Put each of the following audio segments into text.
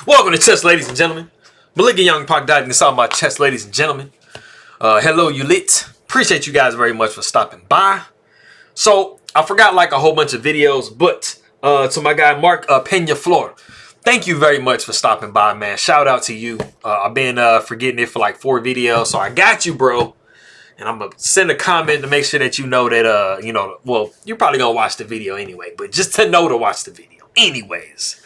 Welcome to chess, ladies and gentlemen. Malignant Young Park diving inside my chest, ladies and gentlemen. Hello, you lit. Appreciate you guys very much for stopping by. So, I forgot like a whole bunch of videos, but to my guy, Mark Peñaflor, thank you very much for stopping by, man. Shout out to you. I've been forgetting it for like 4 videos, so I got you, bro. And I'm going to send a comment to make sure that you know that, well, you're probably going to watch the video anyway, but just to know to watch the video. Anyways,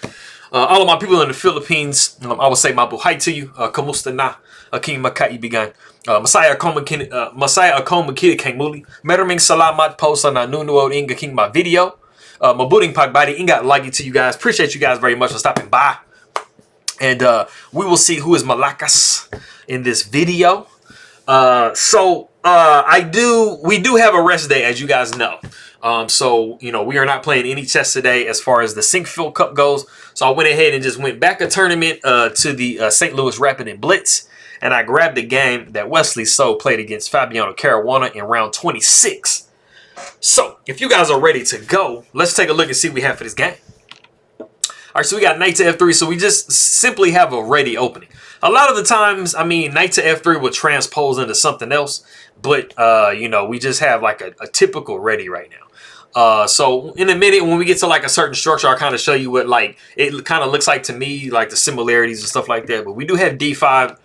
all of my people in the Philippines, I will say mabuhay to you. Kamusta na? Aking makaibigan. Masaya akong makinig muli. Maraming salamat po sa nanonood ng aking mga video. Mabuting pagbati ingat lagi to you guys. Appreciate you guys very much for stopping by. And we will see who is malakas in this video. We do have a rest day, as you guys know. We are not playing any chess today as far as the Sinkfield Cup goes. So I went ahead and just went back a tournament to the St. Louis Rapid and Blitz. And I grabbed the game that Wesley played against Fabiano Caruana in round 26. So if you guys are ready to go, let's take a look and see what we have for this game. All right, so we got knight to f3. So we just simply have a ready opening. A lot of the times, I mean, knight to f3 will transpose into something else. But, we just have like a typical ready right now. So in a minute, when we get to like a certain structure, I'll kind of show you what like it kind of looks like to me, like the similarities and stuff like that. But we do have d5.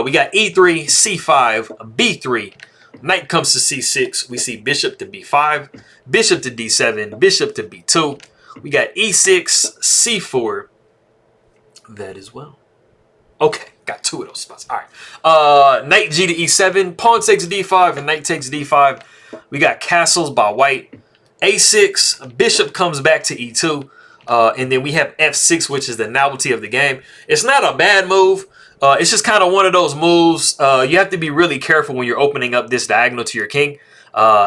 We got e3, c5, b3. Knight comes to c6. We see bishop to b5, bishop to d7, bishop to b2. We got e6, c4. That as well. Okay, got 2 of those spots. All right. Knight g to e7, pawn takes d5, and knight takes d5. We got castles by white. a6, bishop comes back to e2. And then we have f6, which is the novelty of the game. It's not a bad move. It's just kind of one of those moves. You have to be really careful when you're opening up this diagonal to your king.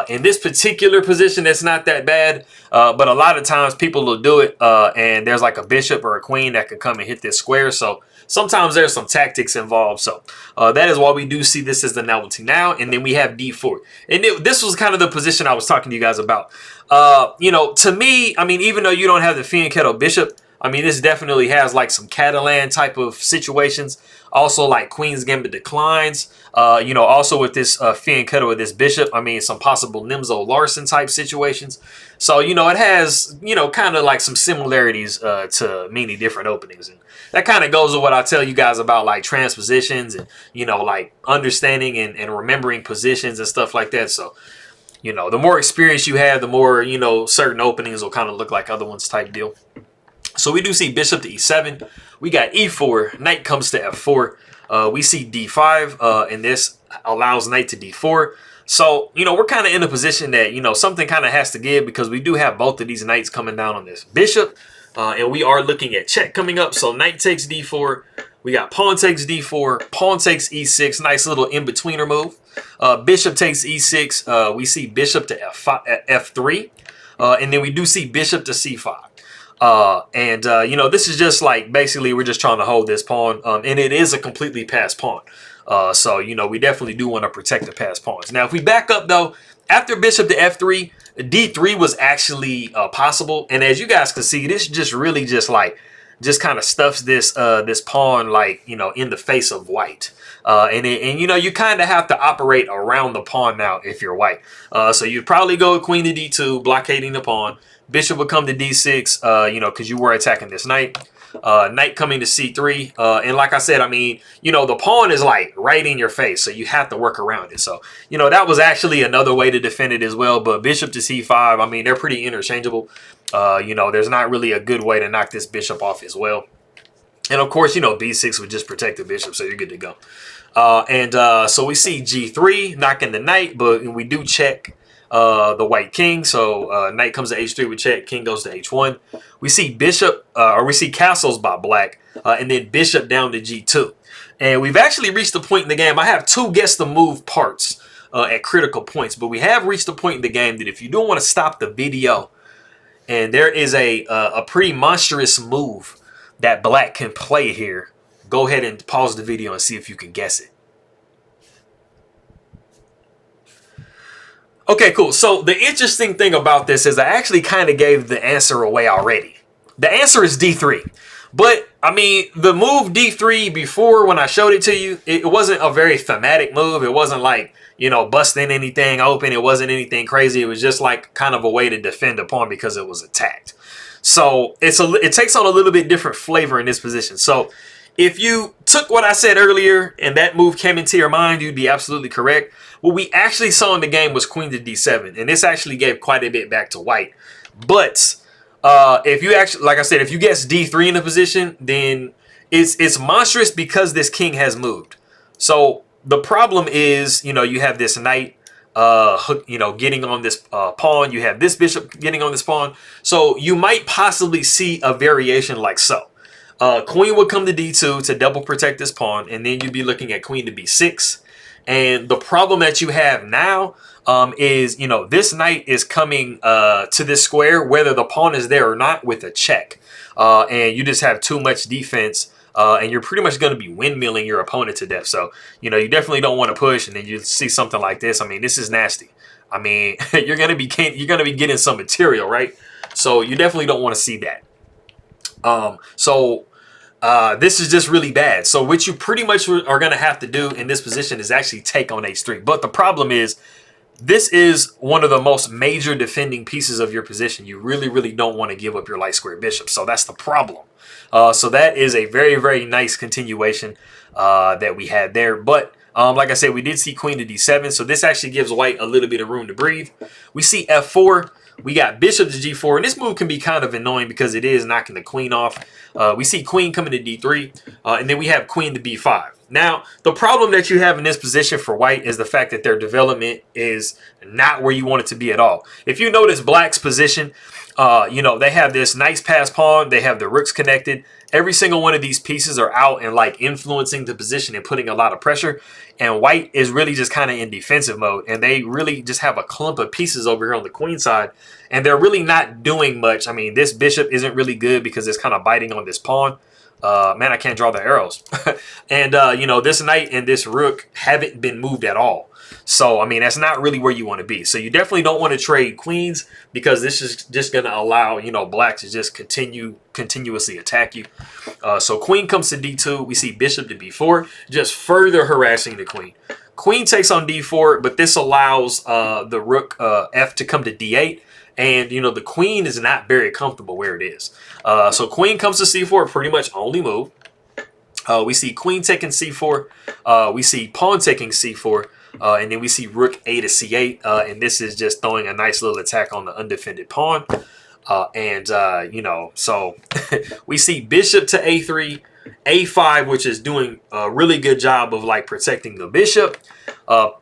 In this particular position, it's not that bad. But a lot of times people will do it. And there's like a bishop or a queen that could come and hit this square. So sometimes there's some tactics involved. So that is why we do see this as the novelty now. And then we have d4. And this was kind of the position I was talking to you guys about. To me, I mean, even though you don't have the fianchetto bishop, I mean, this definitely has like some Catalan type of situations. Also like Queen's Gambit declines. Also with this fianchetto with this bishop, I mean, some possible Nimzo Larson type situations. So, it has, kind of like some similarities to many different openings. And that kind of goes with what I tell you guys about like transpositions and, like understanding and remembering positions and stuff like that. So, the more experience you have, the more, certain openings will kind of look like other ones type deal. So we do see bishop to e7. We got e4. Knight comes to f4. We see d5, and this allows knight to d4. So, we're kind of in a position that, something kind of has to give because we do have both of these knights coming down on this bishop. And we are looking at check coming up. So knight takes d4. We got pawn takes d4. Pawn takes e6. Nice little in-betweener move. Bishop takes e6. We see bishop to f3. And then we do see bishop to c5. This is just like basically we're just trying to hold this pawn, and it is a completely passed pawn. We definitely do want to protect the passed pawns. Now, if we back up though, after bishop to f3, d3 was actually possible, and as you guys can see, this just really just kind of stuffs this this pawn like in the face of white. You kind of have to operate around the pawn now if you're white. So you'd probably go queen to d2, blockading the pawn. Bishop would come to d6, because you were attacking this knight. Knight coming to c3. And like I said, I mean, the pawn is like right in your face, so you have to work around it. So, that was actually another way to defend it as well. But bishop to c5, I mean, they're pretty interchangeable. There's not really a good way to knock this bishop off as well. And of course, b6 would just protect the bishop, so you're good to go. So we see g3 knocking the knight, but we do check the white king. So knight comes to h3 with check, king goes to h1. We see bishop, or we see castles by black, and then bishop down to g2. And we've actually reached the point in the game. I have 2 guess the move parts at critical points, but we have reached the point in the game that if you don't want to stop the video, and there is a pretty monstrous move that black can play here, go ahead and pause the video and see if you can guess it. Okay, cool. So the interesting thing about this is I actually kind of gave the answer away already. The answer is D3. But I mean, the move D3 before, when I showed it to you, it wasn't a very thematic move. It wasn't like, you know, busting anything open. It wasn't anything crazy. It was just like kind of a way to defend a pawn because it was attacked. So it takes on a little bit different flavor in this position. So if you took what I said earlier and that move came into your mind, you'd be absolutely correct. What we actually saw in the game was queen to d7, and this actually gave quite a bit back to white. But if you actually, like I said, if you guess d3 in the position, then it's monstrous because this king has moved. So the problem is, you know, you have this knight, you know, getting on this pawn. You have this bishop getting on this pawn. So you might possibly see a variation like so. Queen would come to d2 to double protect this pawn, and then you'd be looking at queen to b6. And the problem that you have now is, you know, this knight is coming to this square, whether the pawn is there or not, with a check. And you just have too much defense, and you're pretty much going to be windmilling your opponent to death. So, you know, you definitely don't want to push, and then you see something like this. I mean, this is nasty. I mean, you're going to be getting some material, right? So you definitely don't want to see that. This is just really bad. So what you pretty much are going to have to do in this position is actually take on h3. But the problem is, this is one of the most major defending pieces of your position. You really, really don't want to give up your light square bishop. So that's the problem. So that is a very, very nice continuation that we had there. But like I said, we did see queen to d7. So this actually gives white a little bit of room to breathe. We see f4. We got bishop to g4, and this move can be kind of annoying because it is knocking the queen off. We see queen coming to d3, and then we have queen to b5. Now, the problem that you have in this position for white is the fact that their development is not where you want it to be at all. If you notice black's position, you know, they have this nice pass pawn. They have the rooks connected. Every single one of these pieces are out and like influencing the position and putting a lot of pressure. And white is really just kind of in defensive mode. And they really just have a clump of pieces over here on the queen side. And they're really not doing much. I mean, this bishop isn't really good because it's kind of biting on this pawn. Man, I can't draw the arrows. And, you know, this knight and this rook haven't been moved at all. So, I mean, that's not really where you want to be. So you definitely don't want to trade queens because this is just going to allow, you know, black to just continuously attack you. So queen comes to d2. We see bishop to b4, just further harassing the queen. Queen takes on d4, but this allows the rook f to come to d8. And, you know, the queen is not very comfortable where it is. So queen comes to c4, pretty much only move. We see queen taking c4. We see pawn taking c4. And then we see rook a to c8. And this is just throwing a nice little attack on the undefended pawn. You know, so we see bishop to a3, a5, which is doing a really good job of like protecting the bishop.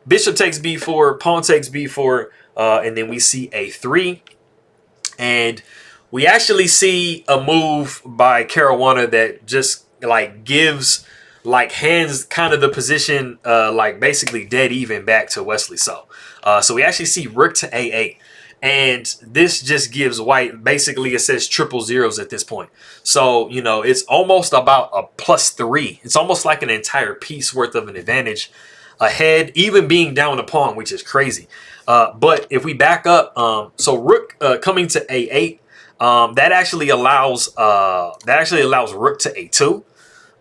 Bishop takes b4, pawn takes b4. And then we see a3. And we actually see a move by Caruana that just like gives, like hands kind of the position like basically dead even back to Wesley. So we actually see rook to a8. And this just gives white, basically it says triple zeros at this point. So, you know, it's almost about a +3. It's almost like an entire piece worth of an advantage ahead, even being down a pawn, which is crazy. But if we back up, so rook coming to a8, that actually allows rook to a2.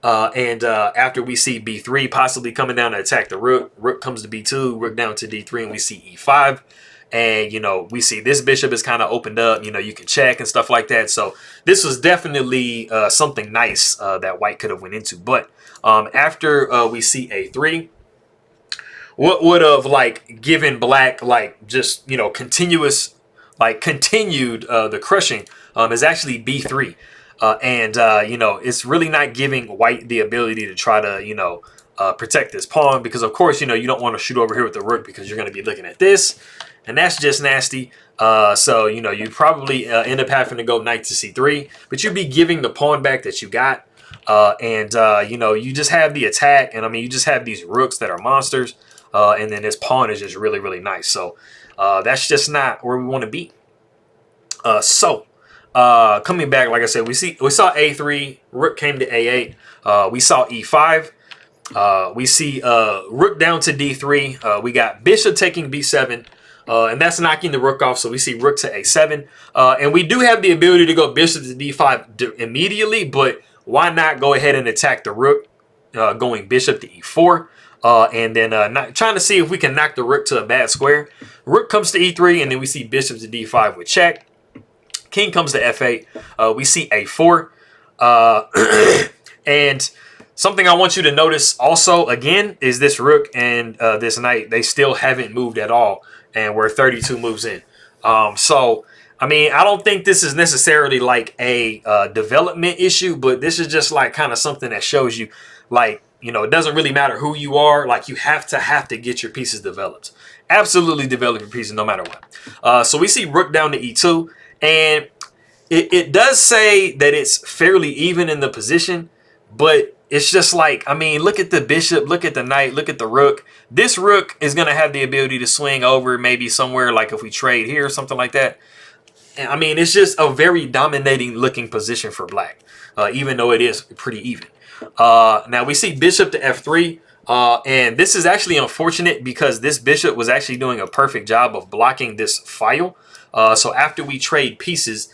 After we see b3 possibly coming down to attack the rook, rook comes to b2, rook down to d3, and we see e5. And, you know, we see this bishop is kind of opened up. You know, you can check and stuff like that. So this was definitely something nice that white could have went into. But after we see a3, what would have like given black like just, you know, continued the crushing is actually b3. You know, it's really not giving white the ability to try to, you know, protect this pawn, because of course, you know, you don't want to shoot over here with the rook because you're going to be looking at this, and that's just nasty. So, you know, you probably end up having to go knight to c3, but you'd be giving the pawn back that you got. You know, you just have the attack, and I mean, you just have these rooks that are monsters. And then this pawn is just really, really nice. So that's just not where we want to be. Coming back, like I said, we saw a3, rook came to a8. We saw e5. We see rook down to d3. We got bishop taking b7. And that's knocking the rook off. So we see rook to a7. And we do have the ability to go bishop to d5 immediately, but why not go ahead and attack the rook, going bishop to e4, and then trying to see if we can knock the rook to a bad square. Rook comes to e3, and then we see bishop to d5 with check. King comes to f8. We see a4. And something I want you to notice also, again, is this rook and this knight, they still haven't moved at all, and we're 32 moves in. So, I mean, I don't think this is necessarily like a development issue, but this is just like kind of something that shows you, like, you know, it doesn't really matter who you are. Like, you have to get your pieces developed. Absolutely develop your pieces no matter what. So we see rook down to e2, and it does say that it's fairly even in the position, but it's just like, I mean, look at the bishop, look at the knight, look at the rook. This rook is going to have the ability to swing over maybe somewhere, like if we trade here or something like that. And I mean, it's just a very dominating looking position for black, even though it is pretty even. Now we see bishop to f3. And this is actually unfortunate because this bishop was actually doing a perfect job of blocking this file. So after we trade pieces,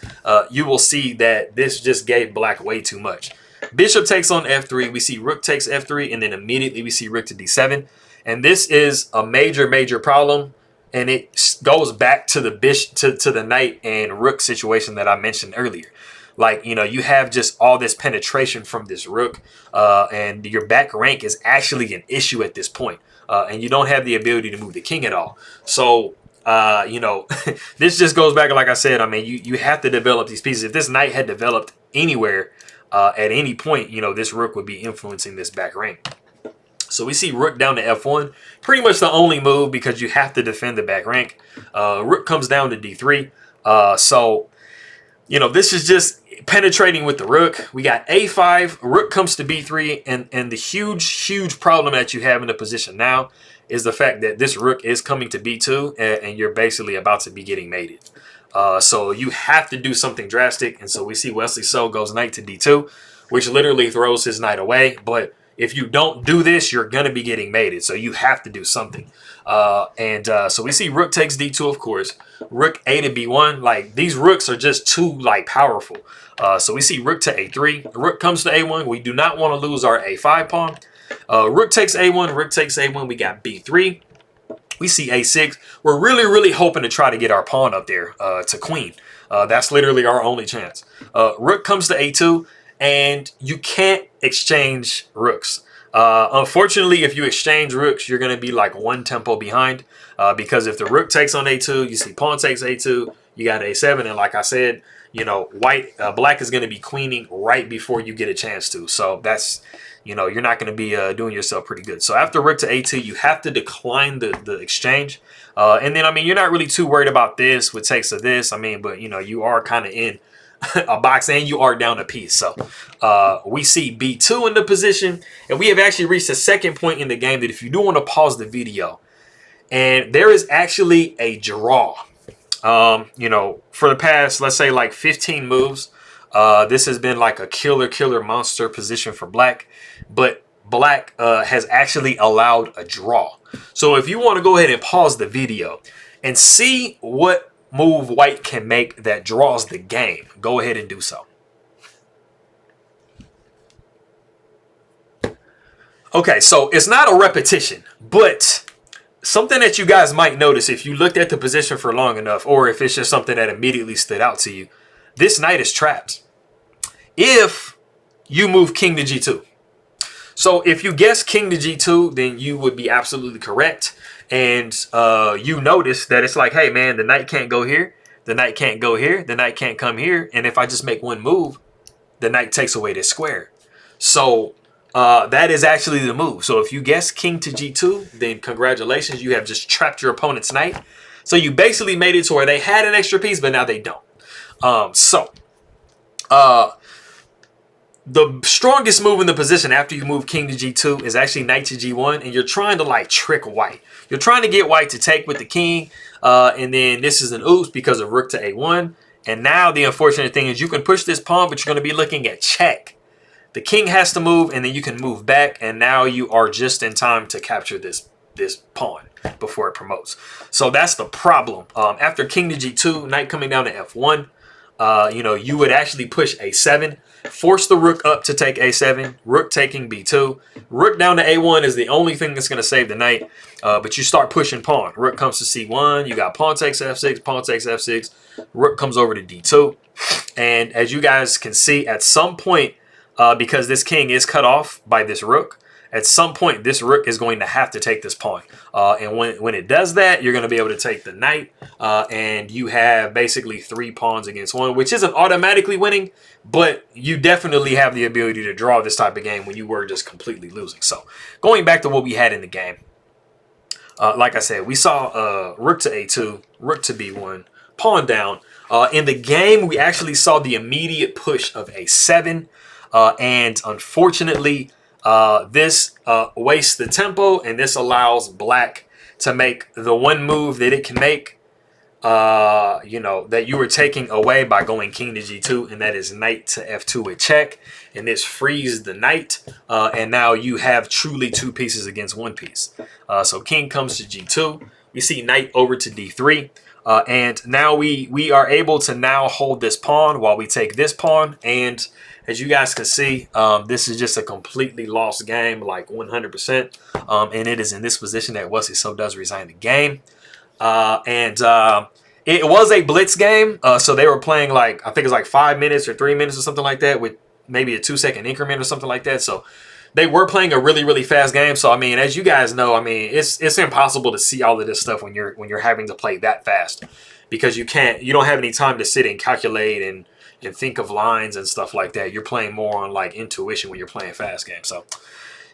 you will see that this just gave black way too much. Bishop takes on f3. We see rook takes f3, and then immediately we see rook to d7. And this is a major problem. And it goes back to the bishop to the knight and rook situation that I mentioned earlier. Like, you know, you have just all this penetration from this rook, and your back rank is actually an issue at this point. And you don't have the ability to move the king at all. So, you know, this just goes back, like I said, I mean, you have to develop these pieces. If this knight had developed anywhere at any point, you know, this rook would be influencing this back rank. So we see rook down to f1, pretty much the only move because you have to defend the back rank. Rook comes down to d3. So, you know, this is just penetrating with the rook. We got a5, rook comes to b3, and the huge problem that you have in the position now is the fact that this rook is coming to b2, and you're basically about to be getting mated. So you have to do something drastic, and so we see Wesley So goes knight to d2, which literally throws his knight away. But if you don't do this, you're going to be getting mated, so you have to do something. So we see rook takes d2, of course. Rook a to b1. Like, these rooks are just too, like, powerful. So we see rook to a3. Rook comes to a1. We do not want to lose our a5 pawn. Rook takes a1. Rook takes a1. We got b3. We see a6. We're really hoping to try to get our pawn up there to queen. That's literally our only chance. Rook comes to a2. And you can't exchange rooks. Unfortunately, if you exchange rooks, you're going to be like one tempo behind. Because if the rook takes on a2, you see pawn takes a2, you got a7. And like I said, you know, black is going to be queening right before you get a chance to. So that's, you know, you're not going to be doing yourself pretty good. So after rook to a2, you have to decline the exchange. And then, I mean, you're not really too worried about this with takes of this. I mean, but, you know, you are kind of in a box and you are down a piece. So we see b2 in the position, and we have actually reached a second point in the game that if you do want to pause the video, and there is actually a draw. You know, for the past, let's say, like 15 moves, this has been like a killer monster position for black, but black has actually allowed a draw. So if you want to go ahead and pause the video and see what move white can make that draws the game, go ahead and do so. Okay, so it's not a repetition, but something that you guys might notice if you looked at the position for long enough, or if it's just something that immediately stood out to you, this knight is trapped if you move king to g2. So if you guess king to g2, then you would be absolutely correct. And you notice that it's like, hey, man, the knight can't go here. The knight can't go here. The knight can't come here. And if I just make one move, the knight takes away this square. So that is actually the move. So if you guess king to g2, then congratulations. You have just trapped your opponent's knight. So you basically made it to where they had an extra piece, but now they don't. The strongest move in the position after you move king to g2 is actually knight to g1, and you're trying to like trick white. You're trying to get white to take with the king, and then this is an oops because of rook to a1. And now the unfortunate thing is you can push this pawn, but you're going to be looking at check. The king has to move, and then you can move back, and now you are just in time to capture this pawn before it promotes. So that's the problem. After king to g2, knight coming down to f1, you know, you would actually push a7. force the rook up to take a7, rook taking b2. Rook down to a1 is the only thing that's going to save the knight, but you start pushing pawn. Rook comes to c1, you got pawn takes f6, pawn takes f6, rook comes over to d2. And as you guys can see, at some point, because this king is cut off by this rook, at some point, this rook is going to have to take this pawn. And when it does that, you're going to be able to take the knight. And you have basically 3 pawns against 1, which isn't automatically winning, but you definitely have the ability to draw this type of game when you were just completely losing. So going back to what we had in the game, like I said, we saw rook to a2, rook to b1, pawn down. In the game, we actually saw the immediate push of a7. And unfortunately, this wastes the tempo, and this allows black to make the one move that it can make, you know, that you were taking away by going king to g2, and that is knight to f2 with check. And this frees the knight, and now you have truly 2 pieces against 1 piece. So king comes to g2. We see knight over to d3. And now we are able to now hold this pawn while we take this pawn. And as you guys can see, this is just a completely lost game, like 100%. And it is in this position that Wesley so does resign the game. It was a blitz game. So they were playing like, I think it's like 5 minutes or 3 minutes or something like that, with maybe a 2-second increment or something like that. So they were playing a really, really fast game. So, I mean, as you guys know, I mean, it's impossible to see all of this stuff when you're having to play that fast, because you don't have any time to sit and calculate and think of lines and stuff like that. You're playing more on like intuition when you're playing fast games. So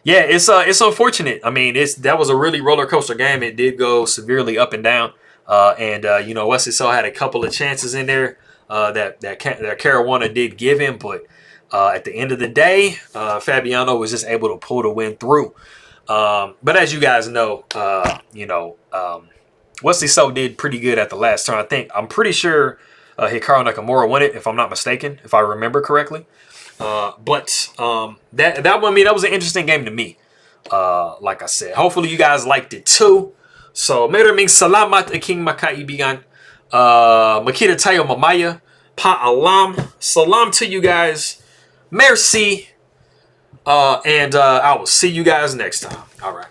yeah, it's unfortunate. I mean, that was a really roller coaster game. It did go severely up and down. You know, Wesley so had a couple of chances in there that Caruana did give him, but at the end of the day, Fabiano was just able to pull the win through. But as you guys know, Wesley so did pretty good at the last turn. I'm pretty sure Hikaru Nakamura won it, if I'm not mistaken, if I remember correctly. That was an interesting game to me. Like I said, hopefully you guys liked it too. So, maraming salamat aking makaibigan. Makita tayo mamaya. Paalam. Salam to you guys. Merci. I will see you guys next time. All right.